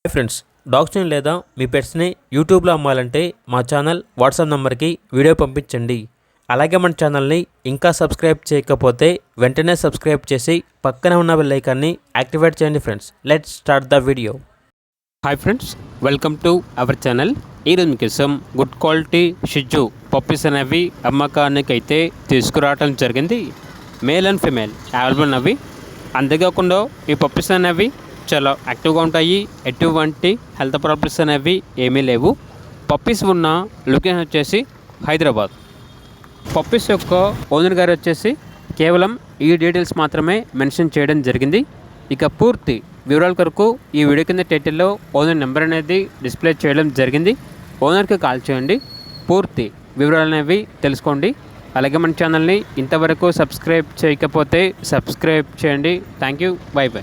Hi friends, డాగ్స్ని లేదా మీ పెట్స్ని యూట్యూబ్లో అమ్మాలంటే మా ఛానల్ వాట్సాప్ నెంబర్కి వీడియో పంపించండి. అలాగే మన ఛానల్ని ఇంకా సబ్స్క్రైబ్ చేయకపోతే వెంటనే సబ్స్క్రైబ్ చేసి పక్కనే ఉన్న బెల్ ఐకాన్ని యాక్టివేట్ చేయండి. Friends, let's start the video. Hi friends, welcome to our channel. ఈరోజు మీకోసం గుడ్ క్వాలిటీ షిజు పప్పీస్ అనేవి అమ్మకానికి అయితే తీసుకురావడం జరిగింది. మేల్ అండ్ ఫిమేల్ అవైలబుల్ అవి. అంతేకాకుండా ఈ పప్పీస్ అనేవి చాలా యాక్టివ్గా ఉంటాయి. ఎటువంటి హెల్త్ ప్రాబ్లమ్స్ అనేవి ఏమీ లేవు. పప్పీస్ ఉన్న లొకేషన్ వచ్చేసి హైదరాబాద్. పప్పీస్ యొక్క ఓనర్ గారు వచ్చేసి కేవలం ఈ డీటెయిల్స్ మాత్రమే మెన్షన్ చేయడం జరిగింది. ఇక పూర్తి వివరాల కొరకు ఈ వీడియో కింద టైటిల్లో ఓనర్ నెంబర్ అనేది డిస్ప్లే చేయడం జరిగింది. ఓనర్కి కాల్ చేయండి, పూర్తి వివరాలు అనేవి తెలుసుకోండి. అలాగే మన ఛానల్ని ఇంతవరకు సబ్స్క్రైబ్ చేయకపోతే సబ్స్క్రైబ్ చేయండి. Thank you, by by.